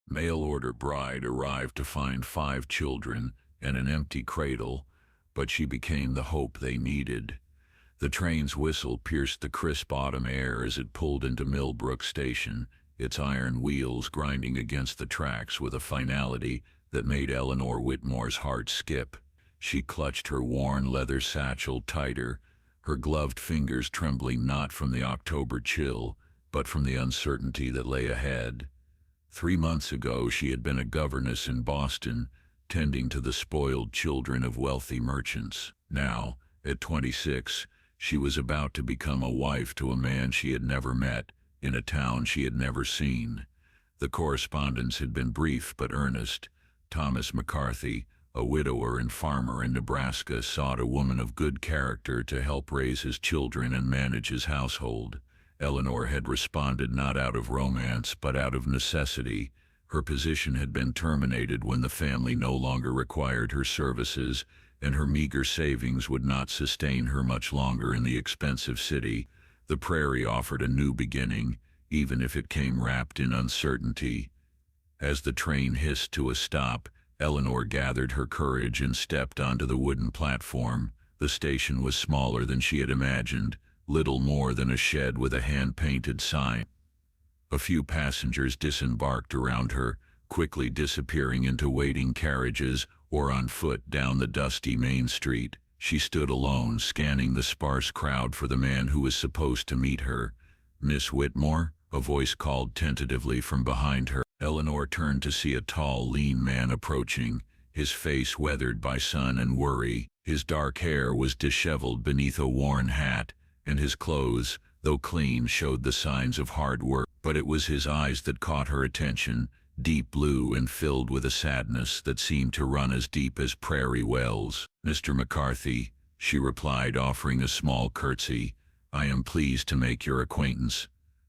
Mail-order bride arrived to find 5 children and an empty cradle, but she became the hope they needed. The train's whistle pierced the crisp autumn air as it pulled into Millbrook Station, its iron wheels grinding against the tracks with a finality that made Eleanor Whitmore's heart skip. She clutched her worn leather satchel tighter, her gloved fingers trembling not from the October chill, but from the uncertainty that lay ahead. 3 months ago she had been a governess in Boston, tending to the spoiled children of wealthy merchants. Now, at 26, she was about to become a wife to a man she had never met, in a town she had never seen. The correspondence had been brief but earnest. Thomas McCarthy, a widower and farmer in Nebraska, sought a woman of good character to help raise his children and manage his household. Eleanor had responded not out of romance but out of necessity. Her position had been terminated when the family no longer required her services, and her meager savings would not sustain her much longer in the expensive city. The prairie offered a new beginning, even if it came wrapped in uncertainty. As the train hissed to a stop, Eleanor gathered her courage and stepped onto the wooden platform. The station was smaller than she had imagined, little more than a shed with a hand-painted sign. A few passengers disembarked around her, quickly disappearing into waiting carriages or on foot down the dusty main street. She stood alone, scanning the sparse crowd for the man who was supposed to meet her. "Miss Whitmore?" a voice called tentatively from behind her. Eleanor turned to see a tall, lean man approaching, his face weathered by sun and worry. His dark hair was disheveled beneath a worn hat, and his clothes, though clean, showed the signs of hard work. But it was his eyes that caught her attention, deep blue and filled with a sadness that seemed to run as deep as prairie wells. "Mr. McCarthy," she replied, offering a small curtsy, "I am pleased to make your acquaintance."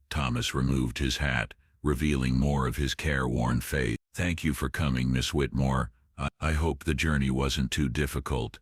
Thomas removed his hat, revealing more of his careworn face. "Thank you for coming, Miss Whitmore. I hope the journey wasn't too difficult."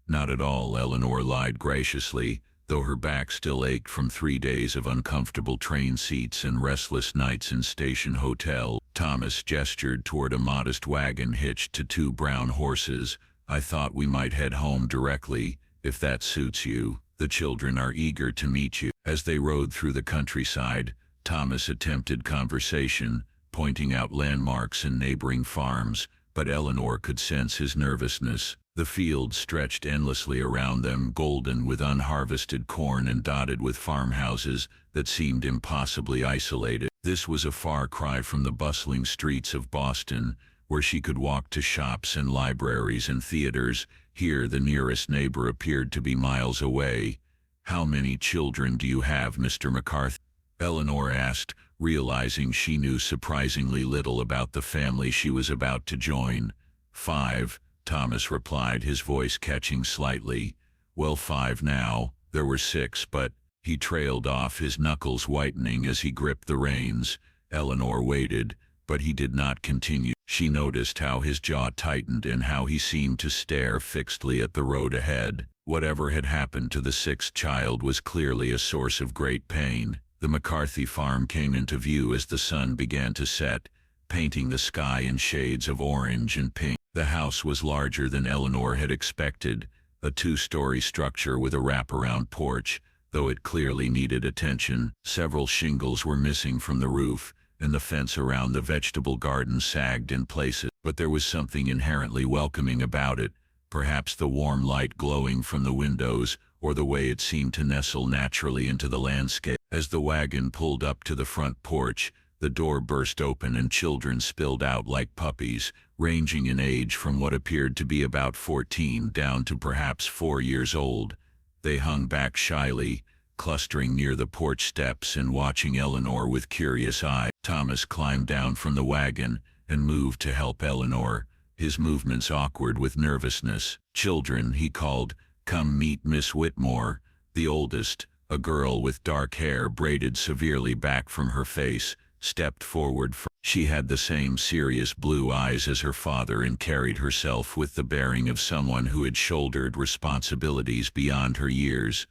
"Not at all," Eleanor lied graciously, though her back still ached from 3 days of uncomfortable train seats and restless nights in station hotel. Thomas gestured toward a modest wagon hitched to 2 brown horses. "I thought we might head home directly, if that suits you. The children are eager to meet you." As they rode through the countryside, Thomas attempted conversation, pointing out landmarks and neighboring farms, but Eleanor could sense his nervousness. The fields stretched endlessly around them, golden with unharvested corn and dotted with farmhouses that seemed impossibly isolated. This was a far cry from the bustling streets of Boston, where she could walk to shops and libraries and theaters. Here the nearest neighbor appeared to be miles away. "How many children do you have, Mr. McCarthy?" Eleanor asked, realizing she knew surprisingly little about the family she was about to join. "5. Thomas replied, his voice catching slightly. "Well, 5 now. There were 6, but—" He trailed off, his knuckles whitening as he gripped the reins. Eleanor waited, but he did not continue. She noticed how his jaw tightened and how he seemed to stare fixedly at the road ahead. Whatever had happened to the 6th child was clearly a source of great pain. The McCarthy farm came into view as the sun began to set, painting the sky in shades of orange and pink. The house was larger than Eleanor had expected, a 2-story structure with a wraparound porch, though it clearly needed attention. Several shingles were missing from the roof, and the fence around the vegetable garden sagged in places. But there was something inherently welcoming about it, perhaps the warm light glowing from the windows, or the way it seemed to nestle naturally into the landscape. As the wagon pulled up to the front porch, the door burst open and children spilled out like puppies, ranging in age from what appeared to be about 14 down to perhaps 4 years old. They hung back shyly, clustering near the porch steps and watching Eleanor with curious eyes. Thomas climbed down from the wagon and moved to help Eleanor, his movements awkward with nervousness. "Children," he called, "come meet Miss Whitmore." The oldest, a girl with dark hair braided severely back from her face, stepped forward. She had the same serious blue eyes as her father and carried herself with the bearing of someone who had shouldered responsibilities beyond her years.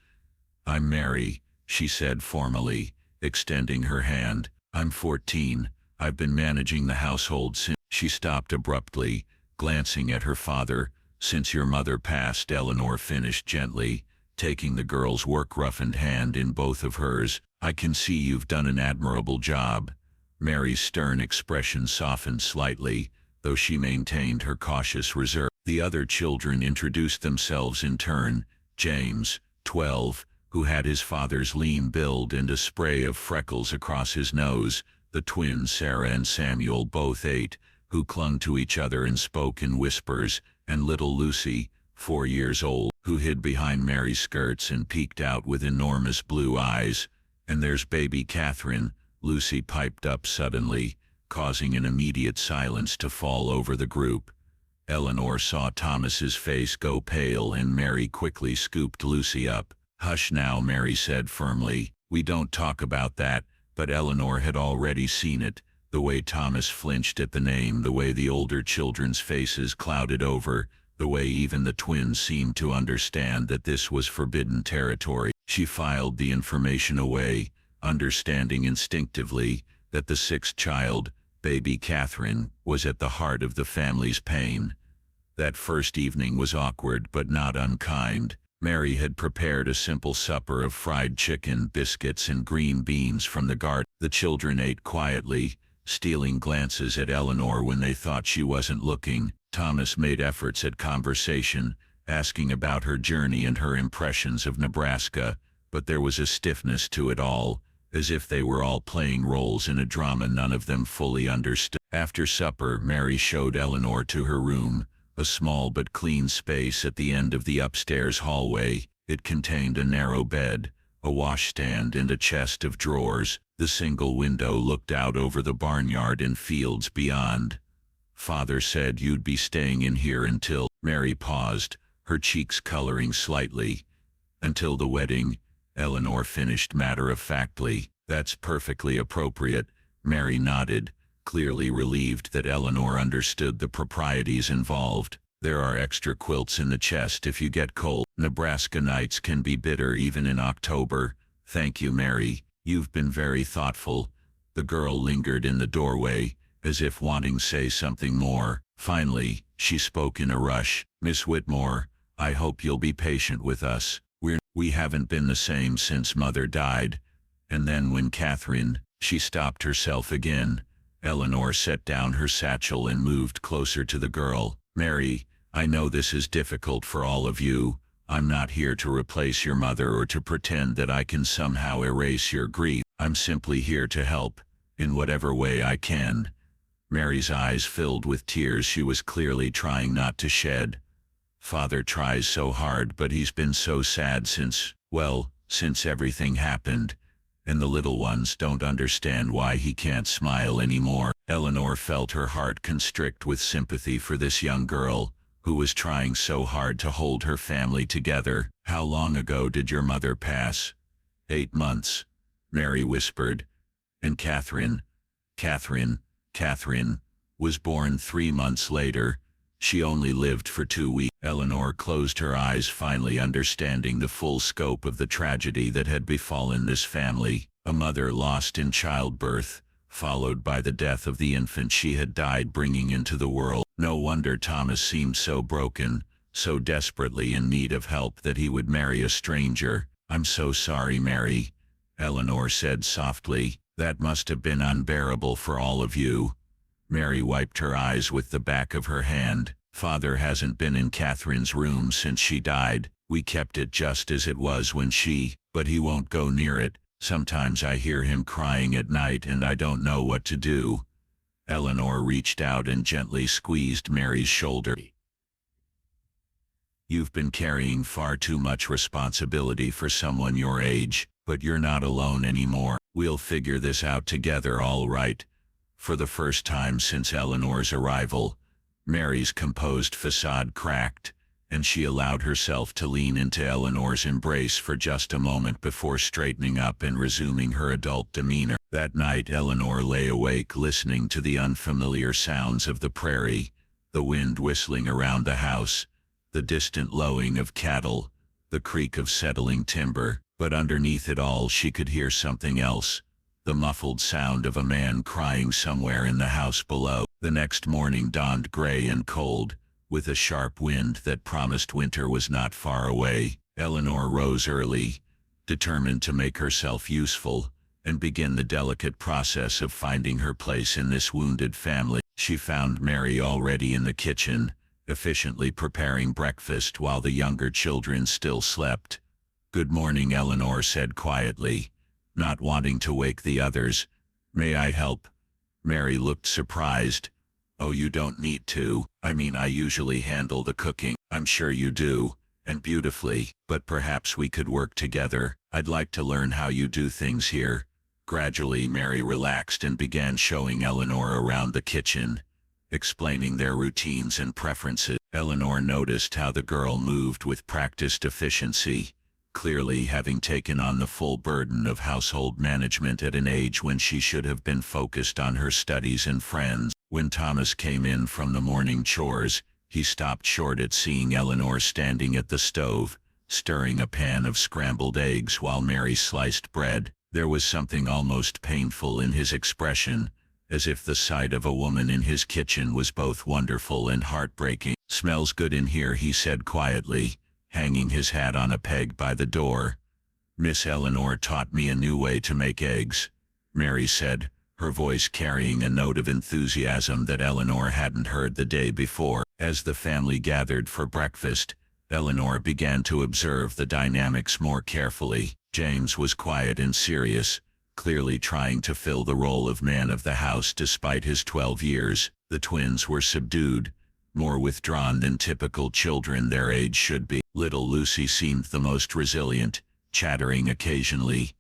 "I'm Mary," she said formally, extending her hand. "I'm 14. I've been managing the household since. She stopped abruptly, glancing at her father. Since your mother passed, Eleanor finished gently, taking the girl's work-roughened hand in both of hers. I can see you've done an admirable job. Mary's stern expression softened slightly, though she maintained her cautious reserve. The other children introduced themselves in turn. James, 12, who had his father's lean build and a spray of freckles across his nose. The twins Sarah and Samuel, both 8, who clung to each other and spoke in whispers, and little Lucy, 4 years old, who hid behind Mary's skirts and peeked out with enormous blue eyes. And there's baby Catherine, Lucy piped up suddenly, causing an immediate silence to fall over the group. Eleanor saw Thomas's face go pale, and Mary quickly scooped Lucy up. Hush now, Mary said firmly. We don't talk about that. But Eleanor had already seen it, the way Thomas flinched at the name, the way the older children's faces clouded over, the way even the twins seemed to understand that this was forbidden territory. She filed the information away, understanding instinctively that the 6th child, baby Catherine, was at the heart of the family's pain. That first evening was awkward but not unkind. Mary had prepared a simple supper of fried chicken, biscuits, and green beans from the garden. The children ate quietly, stealing glances at Eleanor when they thought she wasn't looking. Thomas made efforts at conversation, asking about her journey and her impressions of Nebraska, but there was a stiffness to it all, as if they were all playing roles in a drama none of them fully understood. After supper, Mary showed Eleanor to her room, a small but clean space at the end of the upstairs hallway. It contained a narrow bed, a washstand, and a chest of drawers. The single window looked out over the barnyard and fields beyond. Father said you'd be staying in here until... Mary paused, her cheeks coloring slightly. Until the wedding, Eleanor finished matter-of-factly. That's perfectly appropriate. Mary nodded, clearly relieved that Eleanor understood the proprieties involved. There are extra quilts in the chest if you get cold. Nebraska nights can be bitter even in October. Thank you, Mary. You've been very thoughtful. The girl lingered in the doorway, as if wanting to say something more. Finally, she spoke in a rush. Miss Whitmore, I hope you'll be patient with us. We haven't been the same since Mother died. And then when Catherine... She stopped herself again. Eleanor set down her satchel and moved closer to the girl. Mary, I know this is difficult for all of you. I'm not here to replace your mother or to pretend that I can somehow erase your grief. I'm simply here to help, in whatever way I can. Mary's eyes filled with tears she was clearly trying not to shed. Father tries so hard, but he's been so sad since everything happened. And the little ones don't understand why he can't smile anymore. Eleanor felt her heart constrict with sympathy for this young girl, who was trying so hard to hold her family together. How long ago did your mother pass? 8 months, Mary whispered. And Catherine was born 3 months later. She only lived for 2 weeks. Eleanor closed her eyes, finally understanding the full scope of the tragedy that had befallen this family. A mother lost in childbirth, followed by the death of the infant she had died bringing into the world. No wonder Thomas seemed so broken, so desperately in need of help that he would marry a stranger. I'm so sorry, Mary, Eleanor said softly. That must have been unbearable for all of you. Mary wiped her eyes with the back of her hand. Father hasn't been in Catherine's room since she died. We kept it just as it was when but he won't go near it. Sometimes I hear him crying at night and I don't know what to do. Eleanor reached out and gently squeezed Mary's shoulder. You've been carrying far too much responsibility for someone your age, but you're not alone anymore. We'll figure this out together, all right. For the first time since Eleanor's arrival, Mary's composed facade cracked, and she allowed herself to lean into Eleanor's embrace for just a moment before straightening up and resuming her adult demeanor. That night Eleanor lay awake listening to the unfamiliar sounds of the prairie, the wind whistling around the house, the distant lowing of cattle, the creak of settling timber. But underneath it all she could hear something else, the muffled sound of a man crying somewhere in the house below. The next morning dawned gray and cold, with a sharp wind that promised winter was not far away. Eleanor rose early, determined to make herself useful and begin the delicate process of finding her place in this wounded family. She found Mary already in the kitchen, efficiently preparing breakfast while the younger children still slept. "Good morning," Eleanor said quietly, not wanting to wake the others. "May I help?" Mary looked surprised. "Oh, you don't need to. I mean, I usually handle the cooking." "I'm sure you do, and beautifully, but perhaps we could work together. I'd like to learn how you do things here." Gradually, Mary relaxed and began showing Eleanor around the kitchen, explaining their routines and preferences. Eleanor noticed how the girl moved with practiced efficiency, clearly having taken on the full burden of household management at an age when she should have been focused on her studies and friends. When Thomas came in from the morning chores, he stopped short at seeing Eleanor standing at the stove, stirring a pan of scrambled eggs while Mary sliced bread. There was something almost painful in his expression, as if the sight of a woman in his kitchen was both wonderful and heartbreaking. "Smells good in here," he said quietly, hanging his hat on a peg by the door. "Miss Eleanor taught me a new way to make eggs," Mary said, her voice carrying a note of enthusiasm that Eleanor hadn't heard the day before. As the family gathered for breakfast, Eleanor began to observe the dynamics more carefully. James was quiet and serious, clearly trying to fill the role of man of the house despite his 12 years. The twins were subdued, more withdrawn than typical children their age should be. Little Lucy seemed the most resilient, chattering occasionally,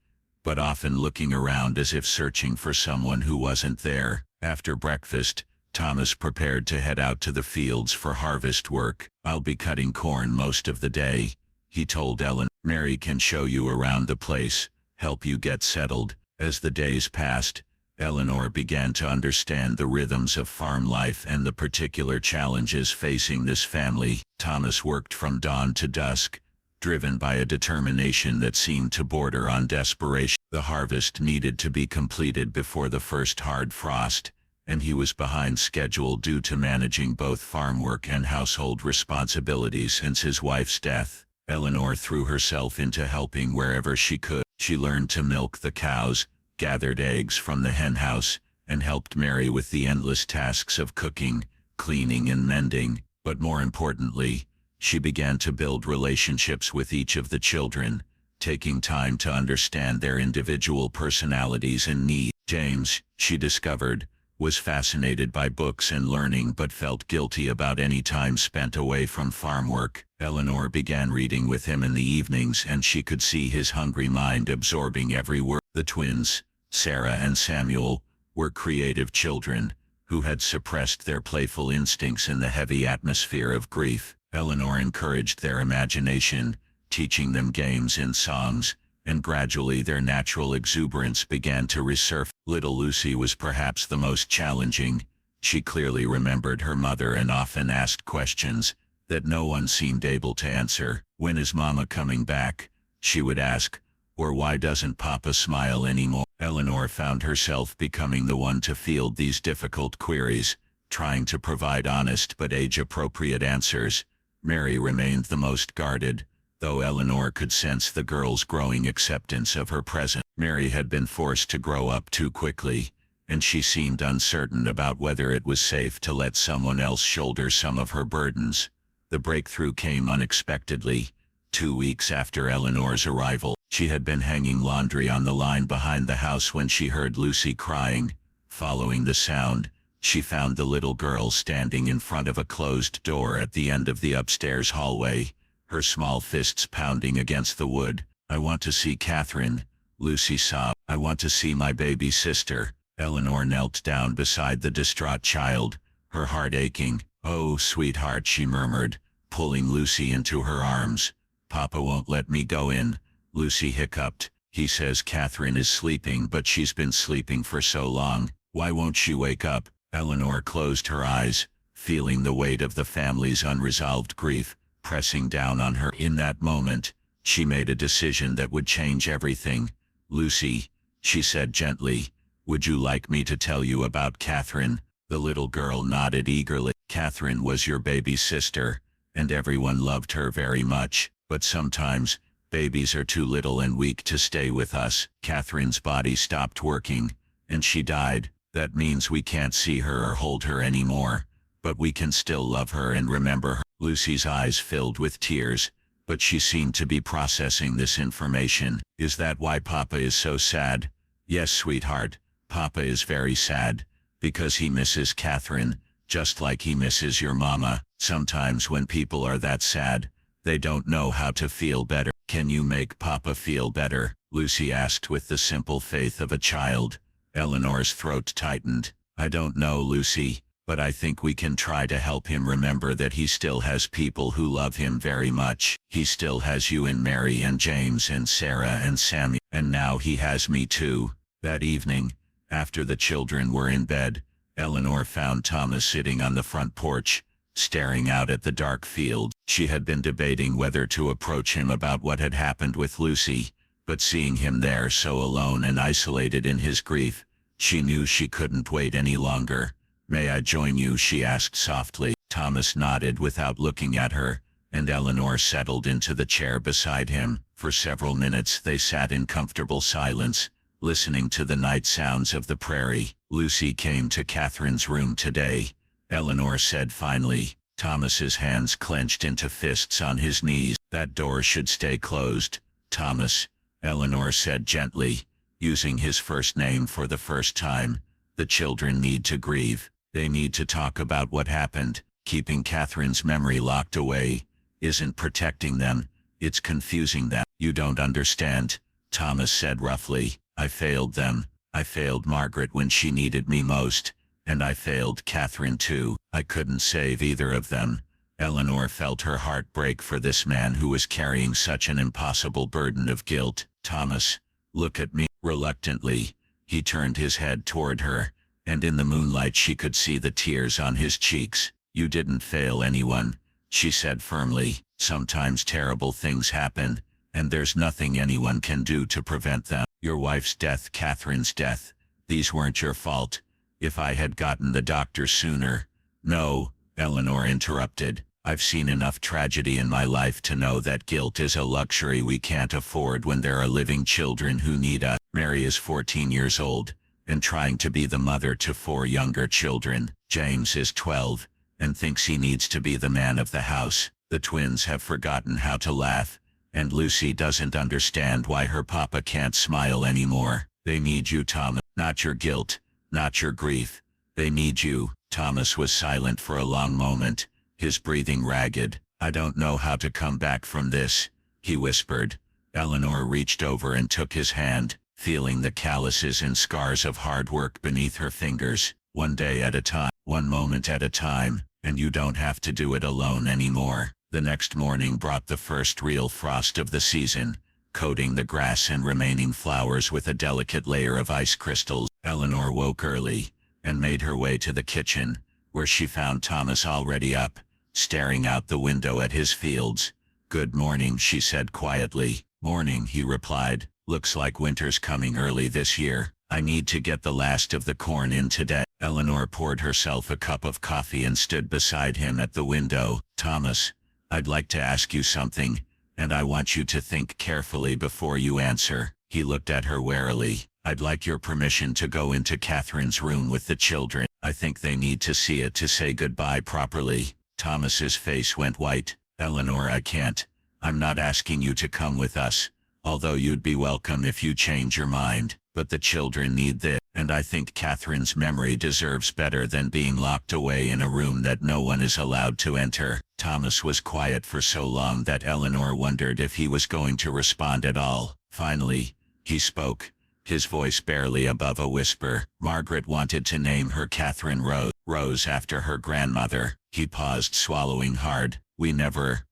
but often looking around as if searching for someone who wasn't there. After breakfast, Thomas prepared to head out to the fields for harvest work. "I'll be cutting corn most of the day," he told Ellen. "Mary can show you around the place, help you get settled." As the days passed, Eleanor began to understand the rhythms of farm life and the particular challenges facing this family. Thomas worked from dawn to dusk, driven by a determination that seemed to border on desperation. The harvest needed to be completed before the first hard frost, and he was behind schedule due to managing both farm work and household responsibilities since his wife's death. Eleanor threw herself into helping wherever she could. She learned to milk the cows, gathered eggs from the henhouse, and helped Mary with the endless tasks of cooking, cleaning, and mending. But more importantly, she began to build relationships with each of the children, taking time to understand their individual personalities and needs. James, she discovered, was fascinated by books and learning but felt guilty about any time spent away from farm work. Eleanor began reading with him in the evenings, and she could see his hungry mind absorbing every word. The twins, Sarah and Samuel, were creative children who had suppressed their playful instincts in the heavy atmosphere of grief. Eleanor encouraged their imagination, teaching them games and songs, and gradually their natural exuberance began to resurface. Little Lucy was perhaps the most challenging. She clearly remembered her mother and often asked questions that no one seemed able to answer. "When is Mama coming back?" she would ask, or "Why doesn't Papa smile anymore?" Eleanor found herself becoming the one to field these difficult queries, trying to provide honest but age-appropriate answers. Mary remained the most guarded, though Eleanor could sense the girl's growing acceptance of her presence. Mary had been forced to grow up too quickly, and she seemed uncertain about whether it was safe to let someone else shoulder some of her burdens. The breakthrough came unexpectedly. 2 weeks after Eleanor's arrival, she had been hanging laundry on the line behind the house when she heard Lucy crying. Following the sound, she found the little girl standing in front of a closed door at the end of the upstairs hallway, her small fists pounding against the wood. "I want to see Catherine," Lucy sobbed. "I want to see my baby sister." Eleanor knelt down beside the distraught child, her heart aching. "Oh, sweetheart," she murmured, pulling Lucy into her arms. "Papa won't let me go in," Lucy hiccuped. "He says Catherine is sleeping, but she's been sleeping for so long. Why won't she wake up?" Eleanor closed her eyes, feeling the weight of the family's unresolved grief pressing down on her. In that moment, she made a decision that would change everything. "Lucy," she said gently. "Would you like me to tell you about Catherine?" The little girl nodded eagerly. "Catherine was your baby sister, and everyone loved her very much. But sometimes, babies are too little and weak to stay with us. Catherine's body stopped working, and she died. That means we can't see her or hold her anymore, but we can still love her and remember her." Lucy's eyes filled with tears, but she seemed to be processing this information. "Is that why Papa is so sad?" "Yes, sweetheart. Papa is very sad, because he misses Catherine, just like he misses your mama. Sometimes when people are that sad, they don't know how to feel better." "Can you make Papa feel better?" Lucy asked with the simple faith of a child. Eleanor's throat tightened. "I don't know, Lucy, but I think we can try to help him remember that he still has people who love him very much. He still has you and Mary and James and Sarah and Sammy, and now he has me too." That evening, after the children were in bed, Eleanor found Thomas sitting on the front porch, staring out at the dark field. She had been debating whether to approach him about what had happened with Lucy, but seeing him there so alone and isolated in his grief, she knew she couldn't wait any longer. "May I join you?" she asked softly. Thomas nodded without looking at her, and Eleanor settled into the chair beside him. For several minutes they sat in comfortable silence, listening to the night sounds of the prairie. "Lucy came to Catherine's room today," Eleanor said finally. Thomas's hands clenched into fists on his knees. "That door should stay closed, Thomas," Eleanor said gently, using his first name for the first time. "The children need to grieve. They need to talk about what happened. Keeping Catherine's memory locked away isn't protecting them, it's confusing them." "You don't understand," Thomas said roughly. "I failed them. I failed Margaret when she needed me most, and I failed Catherine too. I couldn't save either of them." Eleanor felt her heart break for this man who was carrying such an impossible burden of guilt. "Thomas, look at me." Reluctantly, he turned his head toward her, and in the moonlight she could see the tears on his cheeks. "You didn't fail anyone," she said firmly. "Sometimes terrible things happen, and there's nothing anyone can do to prevent them. Your wife's death, Catherine's death, these weren't your fault. If I had gotten the doctor sooner—" "No," Eleanor interrupted. "I've seen enough tragedy in my life to know that guilt is a luxury we can't afford when there are living children who need us." Mary is 14 years old, and trying to be the mother to 4 younger children. James is 12, and thinks he needs to be the man of the house. The twins have forgotten how to laugh, and Lucy doesn't understand why her papa can't smile anymore. "They need you, Thomas. Not your guilt, not your grief. They need you." Thomas was silent for a long moment, his breathing ragged. "I don't know how to come back from this," he whispered. Eleanor reached over and took his hand, feeling the calluses and scars of hard work beneath her fingers. "One day at a time, one moment at a time, and you don't have to do it alone anymore." The next morning brought the first real frost of the season, coating the grass and remaining flowers with a delicate layer of ice crystals. Eleanor woke early, and made her way to the kitchen, where she found Thomas already up, staring out the window at his fields. "Good morning," she said quietly. "Morning," he replied. "Looks like winter's coming early this year. I need to get the last of the corn in today." Eleanor poured herself a cup of coffee and stood beside him at the window. "Thomas, I'd like to ask you something, and I want you to think carefully before you answer." He looked at her warily. "I'd like your permission to go into Catherine's room with the children. I think they need to see it to say goodbye properly." Thomas's face went white. "Eleanor, I can't. I'm not asking you to come with us, although you'd be welcome if you change your mind. But the children need this, and I think Catherine's memory deserves better than being locked away in a room that no one is allowed to enter." Thomas was quiet for so long that Eleanor wondered if he was going to respond at all. Finally, he spoke, his voice barely above a whisper. "Margaret wanted to name her Catherine Rose after her grandmother." He paused, swallowing hard.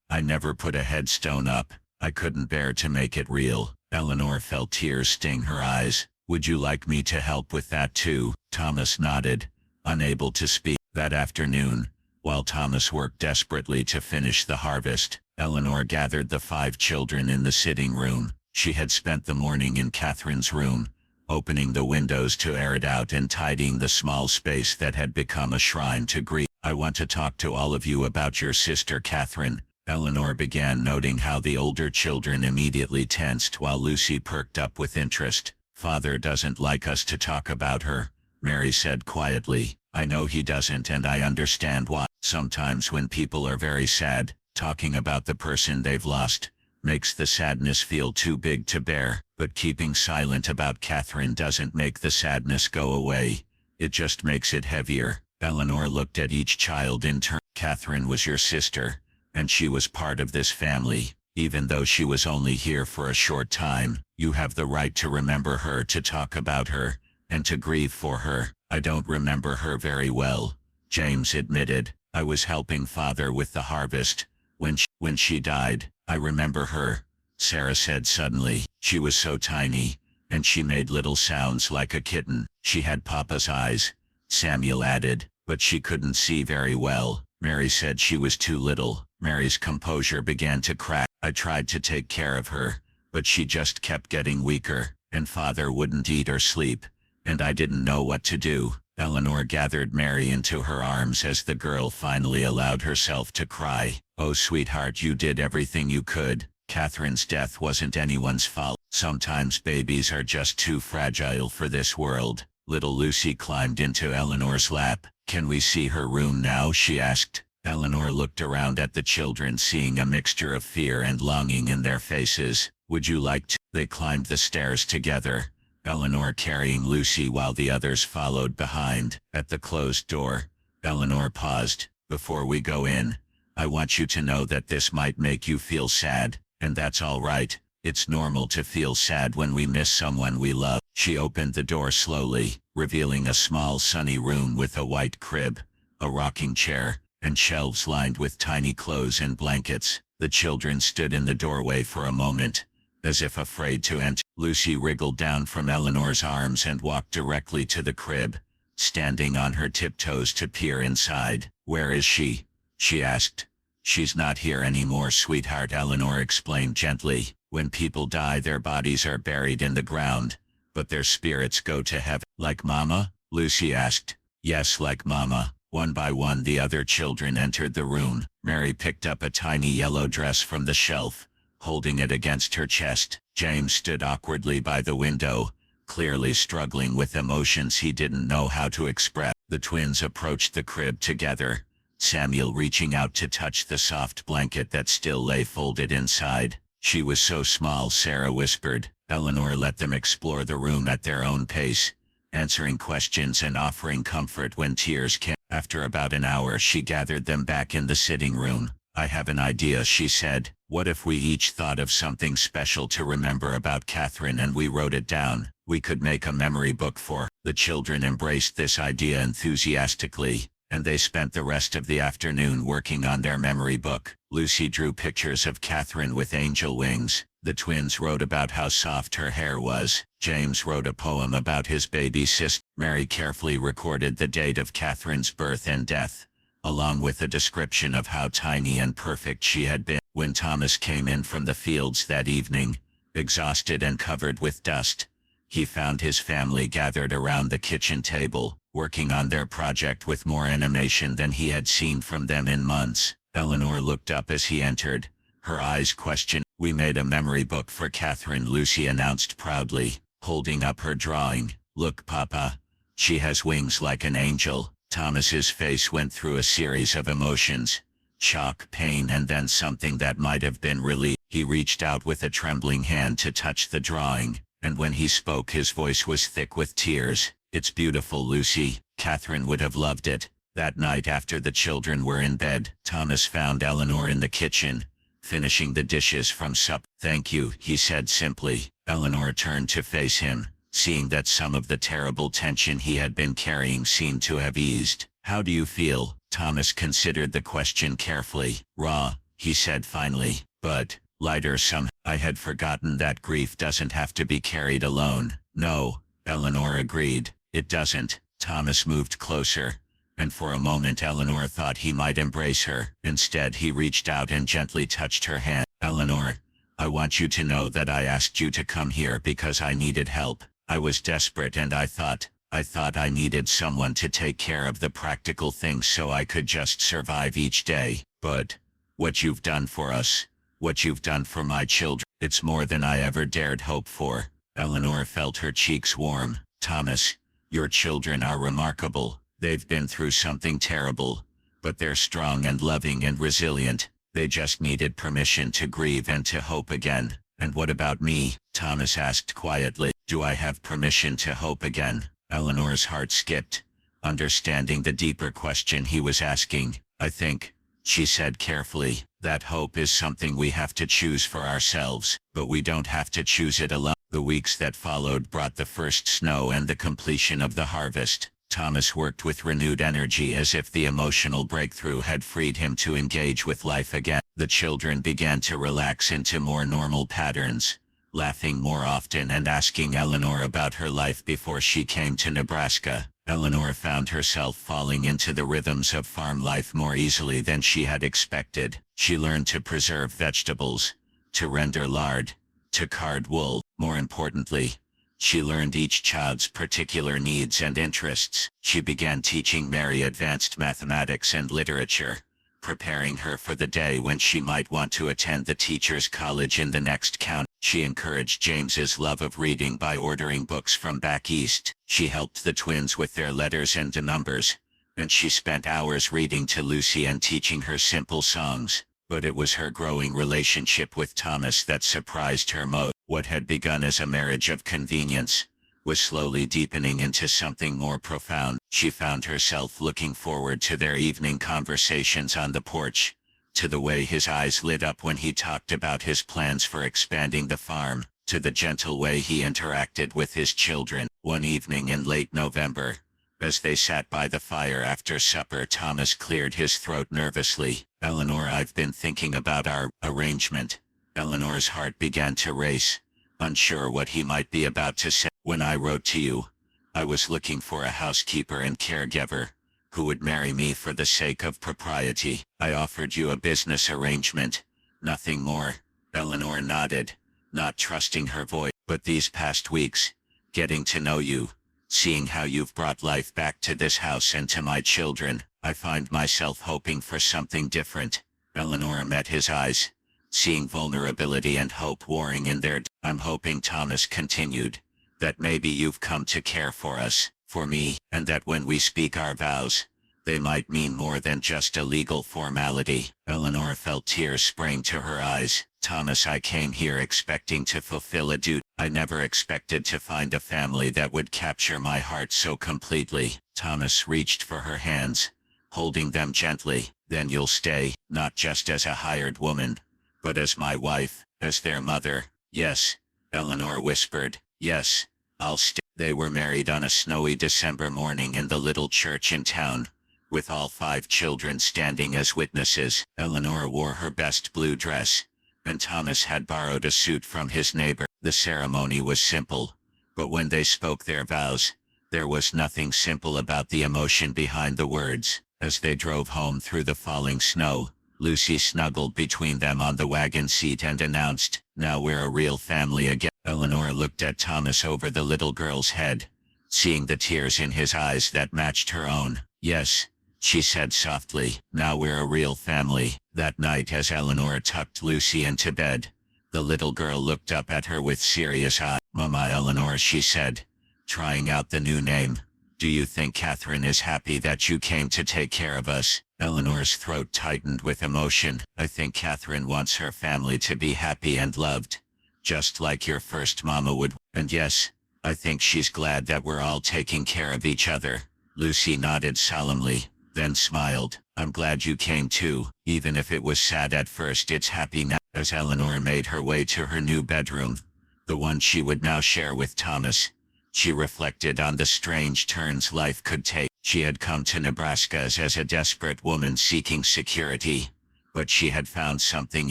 I never put a headstone up. I couldn't bear to make it real." Eleanor felt tears sting her eyes. "Would you like me to help with that too?" Thomas nodded, unable to speak. That afternoon, while Thomas worked desperately to finish the harvest, Eleanor gathered the 5 children in the sitting room. She had spent the morning in Catherine's room, opening the windows to air it out and tidying the small space that had become a shrine to grief. I want to talk to all of you about your sister Catherine. Eleanor began, noting how the older children immediately tensed while Lucy perked up with interest. Father doesn't like us to talk about her, Mary said quietly. I know he doesn't, and I understand why. Sometimes when people are very sad, talking about the person they've lost makes the sadness feel too big to bear, but keeping silent about Catherine doesn't make the sadness go away. It just makes it heavier. Eleanor looked at each child in turn. Catherine was your sister, and she was part of this family. Even though she was only here for a short time, you have the right to remember her, to talk about her, and to grieve for her. I don't remember her very well, James admitted. I was helping Father with the harvest when she died. I remember her, Sarah said suddenly. She was so tiny, and she made little sounds like a kitten. She had Papa's eyes, Samuel added, but she couldn't see very well. Mary said she was too little. Mary's composure began to crack. I tried to take care of her, but she just kept getting weaker, and Father wouldn't eat or sleep, and I didn't know what to do. Eleanor gathered Mary into her arms as the girl finally allowed herself to cry. Oh, sweetheart, you did everything you could. Catherine's death wasn't anyone's fault. Sometimes babies are just too fragile for this world. Little Lucy climbed into Eleanor's lap. Can we see her room now? She asked. Eleanor looked around at the children, seeing a mixture of fear and longing in their faces. Would you like to? They climbed the stairs together, Eleanor carrying Lucy while the others followed behind. At the closed door, Eleanor paused. Before we go in, I want you to know that this might make you feel sad, and that's all right. It's normal to feel sad when we miss someone we love. She opened the door slowly, revealing a small sunny room with a white crib, a rocking chair, and shelves lined with tiny clothes and blankets. The children stood in the doorway for a moment, as if afraid to enter. Lucy wriggled down from Eleanor's arms and walked directly to the crib, standing on her tiptoes to peer inside. Where is she? She asked. She's not here anymore, sweetheart, Eleanor explained gently. When people die, their bodies are buried in the ground, but their spirits go to heaven. Like Mama? Lucy asked. Yes, like Mama. One by one, the other children entered the room. Mary picked up a tiny yellow dress from the shelf, holding it against her chest. James stood awkwardly by the window, clearly struggling with emotions he didn't know how to express. The twins approached the crib together, Samuel reaching out to touch the soft blanket that still lay folded inside. She was so small, Sarah whispered. Eleanor let them explore the room at their own pace, answering questions and offering comfort when tears came. After about an hour, she gathered them back in the sitting room. I have an idea, she said. What if we each thought of something special to remember about Catherine and we wrote it down? We could make a memory book for her. The children embraced this idea enthusiastically, and they spent the rest of the afternoon working on their memory book. Lucy drew pictures of Catherine with angel wings. The twins wrote about how soft her hair was. James wrote a poem about his baby sister. Mary carefully recorded the date of Catherine's birth and death, along with a description of how tiny and perfect she had been. When Thomas came in from the fields that evening, exhausted and covered with dust, he found his family gathered around the kitchen table, working on their project with more animation than he had seen from them in months. Eleanor looked up as he entered, her eyes questioning. We made a memory book for Catherine, Lucy announced proudly, holding up her drawing. Look, Papa. She has wings like an angel. Thomas's face went through a series of emotions. Shock, pain, and then something that might have been relief. He reached out with a trembling hand to touch the drawing, and when he spoke his voice was thick with tears. It's beautiful, Lucy. Catherine would have loved it. That night after the children were in bed, Thomas found Eleanor in the kitchen, finishing the dishes from supper. Thank you, he said simply. Eleanor turned to face him, seeing that some of the terrible tension he had been carrying seemed to have eased. How do you feel? Thomas considered the question carefully. Raw, he said finally, but lighter some. I had forgotten that grief doesn't have to be carried alone. No, Eleanor agreed. It doesn't. Thomas moved closer, and for a moment Eleanor thought he might embrace her. Instead, he reached out and gently touched her hand. Eleanor, I want you to know that I asked you to come here because I needed help. I was desperate and I thought I needed someone to take care of the practical things so I could just survive each day. But what you've done for us, what you've done for my children, it's more than I ever dared hope for. Eleanor felt her cheeks warm. Thomas, your children are remarkable. They've been through something terrible, but they're strong and loving and resilient. They just needed permission to grieve and to hope again. And what about me? Thomas asked quietly. Do I have permission to hope again? Eleanor's heart skipped, understanding the deeper question he was asking. I think, she said carefully, that hope is something we have to choose for ourselves, but we don't have to choose it alone. The weeks that followed brought the first snow and the completion of the harvest. Thomas worked with renewed energy as if the emotional breakthrough had freed him to engage with life again. The children began to relax into more normal patterns, laughing more often and asking Eleanor about her life before she came to Nebraska. Eleanor found herself falling into the rhythms of farm life more easily than she had expected. She learned to preserve vegetables, to render lard, to card wool. More importantly, she learned each child's particular needs and interests. She began teaching Mary advanced mathematics and literature, preparing her for the day when she might want to attend the teacher's college in the next county. She encouraged James's love of reading by ordering books from back east. She helped the twins with their letters and the numbers, and she spent hours reading to Lucy and teaching her simple songs. But it was her growing relationship with Thomas that surprised her most. What had begun as a marriage of convenience was slowly deepening into something more profound. She found herself looking forward to their evening conversations on the porch, to the way his eyes lit up when he talked about his plans for expanding the farm, to the gentle way he interacted with his children. One evening in late November, as they sat by the fire after supper, Thomas cleared his throat nervously. Eleanor, I've been thinking about our arrangement. Eleanor's heart began to race, unsure what he might be about to say. When I wrote to you, I was looking for a housekeeper and caregiver who would marry me for the sake of propriety. I offered you a business arrangement, nothing more. Eleanor nodded, not trusting her voice. But these past weeks, getting to know you, seeing how you've brought life back to this house and to my children, I find myself hoping for something different. Eleanor met his eyes, seeing vulnerability and hope warring in there. I'm hoping, Thomas continued, that maybe you've come to care for us, for me, and that when we speak our vows, they might mean more than just a legal formality. Eleanor felt tears spring to her eyes. Thomas, I came here expecting to fulfill a duty. I never expected to find a family that would capture my heart so completely. Thomas reached for her hands, holding them gently. Then you'll stay, not just as a hired woman, but as my wife, as their mother. Yes, Eleanor whispered. Yes, I'll stay. They were married on a snowy December morning in the little church in town, with all 5 children standing as witnesses. Eleanor wore her best blue dress, and Thomas had borrowed a suit from his neighbor. The ceremony was simple, but when they spoke their vows, there was nothing simple about the emotion behind the words. As they drove home through the falling snow, Lucy snuggled between them on the wagon seat and announced, "Now we're a real family again." Eleanor looked at Thomas over the little girl's head, seeing the tears in his eyes that matched her own. "Yes," she said softly, "now we're a real family." That night, as Eleanor tucked Lucy into bed, the little girl looked up at her with serious eyes. "Mama," Eleanor, she said, trying out the new name, "do you think Catherine is happy that you came to take care of us?" Eleanor's throat tightened with emotion. "I think Catherine wants her family to be happy and loved, just like your first mama would. And yes, I think she's glad that we're all taking care of each other." Lucy nodded solemnly, then smiled. "I'm glad you came too. Even if it was sad at first, it's happy now." As Eleanor made her way to her new bedroom, the one she would now share with Thomas, she reflected on the strange turns life could take. She had come to Nebraska as a desperate woman seeking security, but she had found something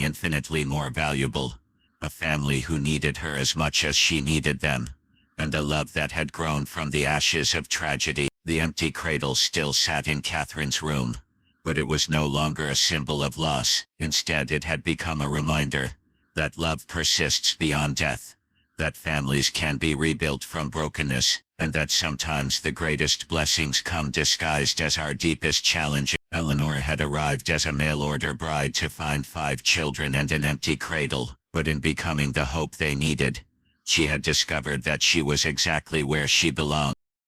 infinitely more valuable, a family who needed her as much as she needed them, and a love that had grown from the ashes of tragedy. The empty cradle still sat in Catherine's room, but it was no longer a symbol of loss. Instead, it had become a reminder that love persists beyond death, that families can be rebuilt from brokenness, and that sometimes the greatest blessings come disguised as our deepest challenge. Eleanor had arrived as a mail-order bride to find 5 children and an empty cradle, but in becoming the hope they needed, she had discovered that she was exactly where she belonged.